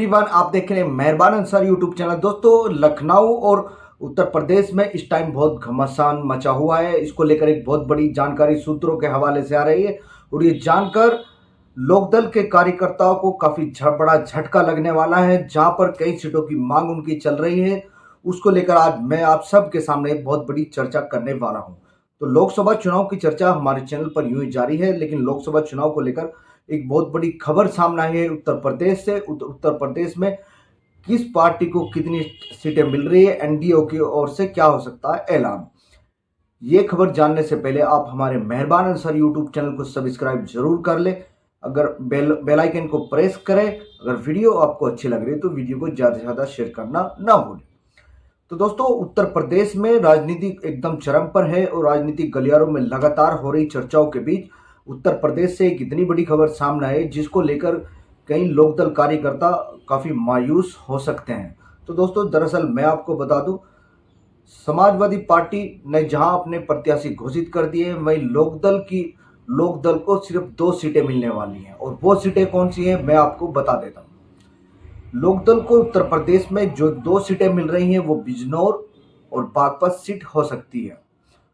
Everyone, आप देख रहे हैं मेहरबान अंसारी यूट्यूब चैनल। दोस्तों, लखनऊ और उत्तर प्रदेश में इस टाइम बहुत घमासान मचा हुआ है। इसको लेकर एक बहुत बड़ी जानकारी सूत्रों के हवाले से आ रही है और ये जानकर लोकदल के कार्यकर्ताओं को काफी बड़ा झटका लगने वाला है। जहां पर कई सीटों की मांग उनकी चल रही है, उसको लेकर आज मैं आप सबके सामने बहुत बड़ी चर्चा करने वाला हूं। तो लोकसभा चुनाव की चर्चा हमारे चैनल पर यूं ही जारी है, लेकिन लोकसभा चुनाव को लेकर एक बहुत बड़ी खबर सामने आई है उत्तर प्रदेश से। उत्तर प्रदेश में किस पार्टी को कितनी सीटें मिल रही है, एनडीए की ओर से क्या हो सकता है ऐलान। ये खबर जानने से पहले आप हमारे मेहरबान अंसारी यूट्यूब चैनल को सब्सक्राइब जरूर कर ले। अगर बेल आइकन को प्रेस करें। अगर वीडियो आपको अच्छी लग रही है तो वीडियो को ज़्यादा से ज़्यादा शेयर करना ना भूलें। तो दोस्तों, उत्तर प्रदेश में राजनीति एकदम चरम पर है और राजनीतिक गलियारों में लगातार हो रही चर्चाओं के बीच उत्तर प्रदेश से एक इतनी बड़ी खबर सामने आई जिसको लेकर कई लोकदल कार्यकर्ता काफी मायूस हो सकते हैं। तो दोस्तों, दरअसल मैं आपको बता दूं, समाजवादी पार्टी ने जहां अपने प्रत्याशी घोषित कर दिए, वहीं लोकदल को सिर्फ 2 सीटें मिलने वाली हैं। और वो सीटें कौन सी हैं, मैं आपको बता देता हूं। लोकदल को उत्तर प्रदेश में जो 2 सीटें मिल रही हैं वो बिजनौर और बागपत सीट हो सकती है।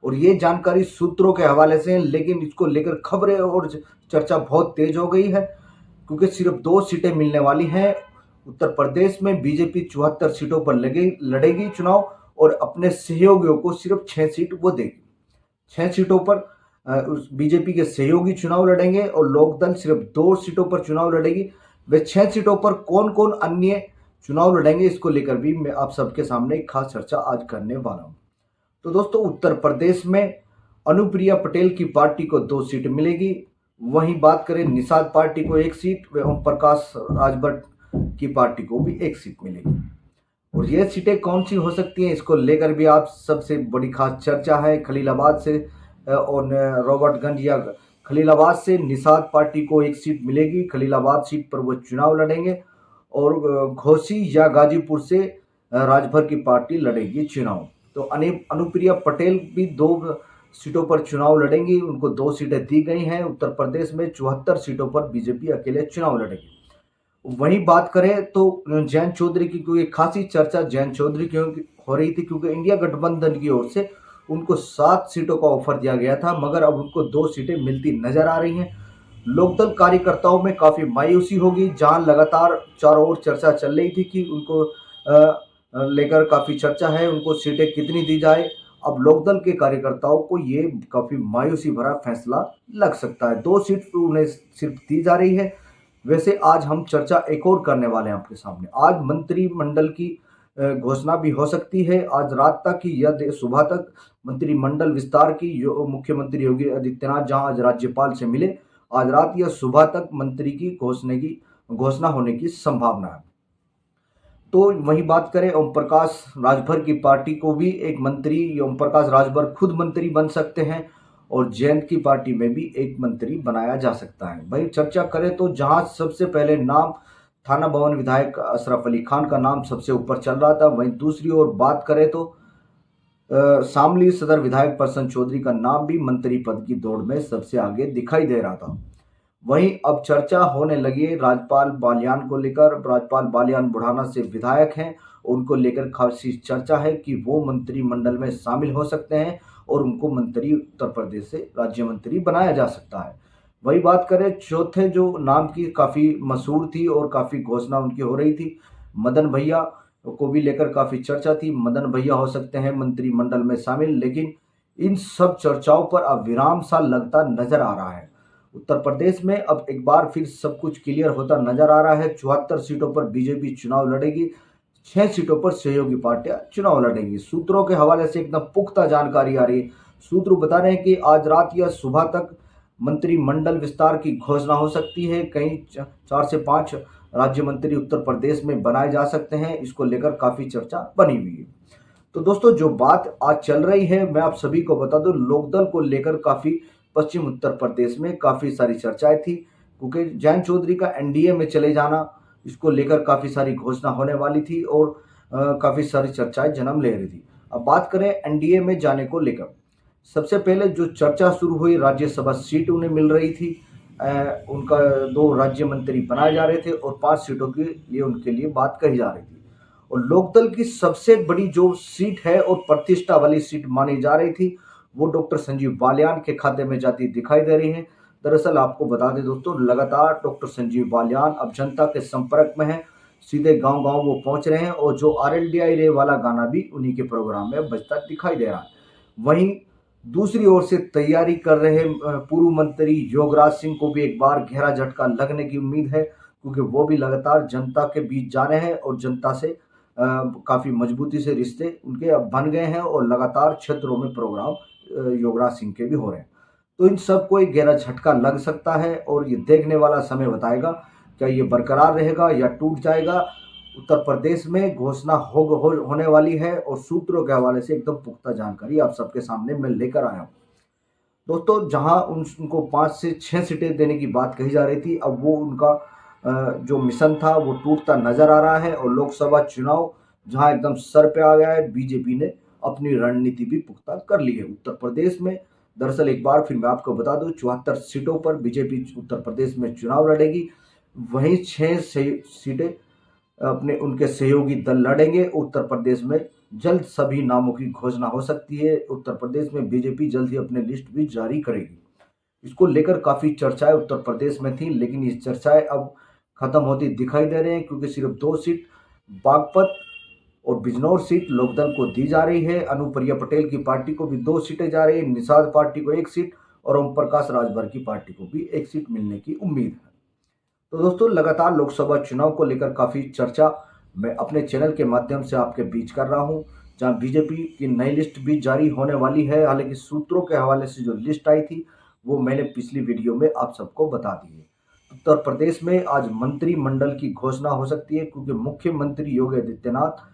और ये जानकारी सूत्रों के हवाले से है, लेकिन इसको लेकर खबरें और चर्चा बहुत तेज हो गई है क्योंकि सिर्फ 2 सीटें मिलने वाली हैं। उत्तर प्रदेश में बीजेपी 74 सीटों पर लड़ेगी चुनाव और अपने सहयोगियों को सिर्फ 6 सीट वो देगी। 6 सीटों पर बीजेपी के सहयोगी चुनाव लड़ेंगे और लोकदल सिर्फ 2 सीटों पर चुनाव लड़ेगी। वे 6 सीटों पर कौन कौन अन्य चुनाव लड़ेंगे, इसको लेकर भी मैं आप सबके सामने एक खास चर्चा आज करने वाला हूं। तो दोस्तों, उत्तर प्रदेश में अनुप्रिया पटेल की पार्टी को 2 सीट मिलेगी। वहीं बात करें निषाद पार्टी को 1 सीट व ओम प्रकाश राजभर की पार्टी को भी 1 सीट मिलेगी। और ये सीटें कौन सी हो सकती हैं, इसको लेकर भी आप सबसे बड़ी खास चर्चा है। खलीलाबाद से और रॉबर्टगंज या खलीलाबाद से निषाद पार्टी को 1 सीट मिलेगी। खलीलाबाद सीट पर वो चुनाव लड़ेंगे और घोसी या गाजीपुर से राजभर की पार्टी लड़ेगी चुनाव। तो अनुप्रिया पटेल भी 2 सीटों पर चुनाव लड़ेंगी। उनको 2 सीटें दी गई हैं। उत्तर प्रदेश में 74 सीटों पर बीजेपी अकेले चुनाव लड़ेगी। वहीं बात करें तो जयंत चौधरी की कोई खासी चर्चा जयंत चौधरी की हो रही थी क्योंकि इंडिया गठबंधन की ओर से उनको 7 सीटों का ऑफर दिया गया था, मगर अब उनको 2 सीटें मिलती नजर आ रही हैं। लोकदल कार्यकर्ताओं में काफी मायूसी होगी, जहां लगातार चारों ओर चर्चा चल रही थी कि उनको लेकर काफी चर्चा है, उनको सीटें कितनी दी जाए। अब लोकदल के कार्यकर्ताओं को ये काफी मायूसी भरा फैसला लग सकता है। 2 सीट उन्हें सिर्फ दी जा रही है। वैसे आज हम चर्चा एक और करने वाले हैं आपके सामने। आज मंत्रिमंडल की घोषणा भी हो सकती है। आज रात तक ही या सुबह तक मंत्रिमंडल विस्तार की मुख्यमंत्री योगी आदित्यनाथ जहां आज राज्यपाल से मिले, आज रात या सुबह तक मंत्री की घोषणा होने की संभावना है। तो वही बात करें ओम प्रकाश राजभर की पार्टी को भी एक मंत्री, ओम प्रकाश राजभर खुद मंत्री बन सकते हैं और जयंत की पार्टी में भी एक मंत्री बनाया जा सकता है। वही चर्चा करें तो जहां सबसे पहले नाम थाना भवन विधायक अशरफ अली खान का नाम सबसे ऊपर चल रहा था, वहीं दूसरी ओर बात करें तो शामली सदर विधायक प्रसन्न चौधरी का नाम भी मंत्री पद की दौड़ में सबसे आगे दिखाई दे रहा था। वहीं अब चर्चा होने लगी है राज्यपाल बालियान को लेकर। राज्यपाल बालियान बुढ़ाना से विधायक हैं, उनको लेकर खासी चर्चा है कि वो मंत्रिमंडल में शामिल हो सकते हैं और उनको मंत्री उत्तर प्रदेश से राज्य मंत्री बनाया जा सकता है। वही बात करें चौथे जो नाम की काफ़ी मशहूर थी और काफ़ी घोषणा उनकी हो रही थी, मदन भैया को भी लेकर काफ़ी चर्चा थी। मदन भैया हो सकते हैं मंत्रिमंडल में शामिल, लेकिन इन सब चर्चाओं पर अब विराम सा लगता नजर आ रहा है। उत्तर प्रदेश में अब एक बार फिर सब कुछ क्लियर होता नजर आ रहा है। 74 सीटों पर बीजेपी चुनाव लड़ेगी, 6 सीटों पर सहयोगी पार्टियां चुनाव लड़ेंगी। सूत्रों के हवाले से एकदम पुख्ता जानकारी आ रही है। सूत्र बता रहे हैं कि आज रात या सुबह तक मंत्रिमंडल विस्तार की घोषणा हो सकती है। कहीं 4 से 5 राज्य मंत्री उत्तर प्रदेश में बनाए जा सकते हैं। इसको लेकर काफी चर्चा बनी हुई है। तो दोस्तों, जो बात आज चल रही है मैं आप सभी को बता दूं, लोकदल को लेकर काफी पश्चिम उत्तर प्रदेश में काफी सारी चर्चाएं थी क्योंकि जयंत चौधरी का एनडीए में चले जाना, इसको लेकर काफी सारी घोषणा होने वाली थी और काफी सारी चर्चाएं जन्म ले रही थी। अब बात करें एनडीए में जाने को लेकर, सबसे पहले जो चर्चा शुरू हुई, राज्यसभा सीट उन्हें मिल रही थी। उनका 2 राज्य मंत्री बनाए जा रहे थे और 5 सीटों के लिए उनके लिए बात कही जा रही थी। और लोकदल की सबसे बड़ी जो सीट है और प्रतिष्ठा वाली सीट मानी जा रही थी, वो डॉक्टर संजीव बालियान के खाते में जाती दिखाई दे रही है। दरअसल आपको बता दें दोस्तों, लगातार डॉक्टर संजीव बालियान अब जनता के संपर्क में हैं, सीधे गाँव-गाँव वो पहुँच रहे हैं और जो आरएलडीआई रे वाला गाना भी उन्हीं के प्रोग्राम में बजता दिखाई दे रहा है। वहीं दूसरी ओर से तैयारी कर रहे पूर्व मंत्री योगराज सिंह को भी एक बार गहरा झटका लगने की उम्मीद है, क्योंकि वो भी लगातार जनता के बीच जा रहे हैं और जनता से काफ़ी मजबूती से रिश्ते उनके अब बन गए हैं और लगातार क्षेत्रों में प्रोग्राम योगराज सिंह के भी हो रहे हैं। तो इन सबको एक गहरा झटका लग सकता है और ये देखने वाला समय बताएगा, क्या ये बरकरार रहेगा या टूट जाएगा। उत्तर प्रदेश में घोषणा होने वाली है और सूत्रों के हवाले से एकदम पुख्ता जानकारी आप सबके सामने मैं लेकर आया हूँ। दोस्तों, जहां उनको 5 से 6 सीटें देने की बात कही जा रही थी, अब वो उनका जो मिशन था वो टूटता नजर आ रहा है और लोकसभा चुनाव जहां एकदम सर पे आ गया है, बीजेपी ने अपनी रणनीति भी पुख्ता कर ली है उत्तर प्रदेश में। दरअसल एक बार फिर मैं आपको बता दूं, 74 सीटों पर बीजेपी उत्तर प्रदेश में चुनाव लड़ेगी। वहीं 6 सीटें अपने उनके सहयोगी दल लड़ेंगे। उत्तर प्रदेश में जल्द सभी नामों की घोषणा हो सकती है। उत्तर प्रदेश में बीजेपी जल्द ही अपने लिस्ट भी जारी करेगी। इसको लेकर काफ़ी चर्चाएं उत्तर प्रदेश में थी, लेकिन ये चर्चाएं अब खत्म होती दिखाई दे रही हैं, क्योंकि सिर्फ 2 सीट बागपत और बिजनौर सीट लोकदल को दी जा रही है। अनुप्रिया पटेल की पार्टी को भी 2 सीटें जा रही है, निषाद पार्टी को 1 सीट और ओम प्रकाश राजभर की पार्टी को भी 1 सीट मिलने की उम्मीद है। तो दोस्तों, लगातार लोकसभा चुनाव को लेकर काफ़ी चर्चा मैं अपने चैनल के माध्यम से आपके बीच कर रहा हूं, जहां बीजेपी की नई लिस्ट भी जारी होने वाली है। हालांकि सूत्रों के हवाले से जो लिस्ट आई थी वो मैंने पिछली वीडियो में आप सबको बता दी है। उत्तर प्रदेश में आज मंत्रिमंडल की घोषणा हो सकती है, क्योंकि मुख्यमंत्री योगी आदित्यनाथ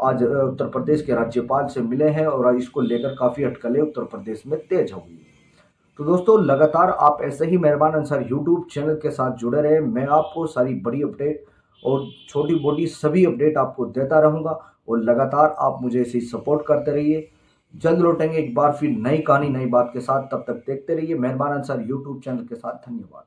आज उत्तर प्रदेश के राज्यपाल से मिले हैं और आज इसको लेकर काफ़ी अटकलें उत्तर प्रदेश में तेज हो गई है। तो दोस्तों, लगातार आप ऐसे ही मेहरबान अंसार यूट्यूब चैनल के साथ जुड़े रहे। मैं आपको सारी बड़ी अपडेट और छोटी मोटी सभी अपडेट आपको देता रहूँगा और लगातार आप मुझे ऐसे ही सपोर्ट करते रहिए। जल्द लौटेंगे एक बार फिर नई कहानी नई बात के साथ, तब तक देखते रहिए मेहरबान अंसार यूट्यूब चैनल के साथ। धन्यवाद।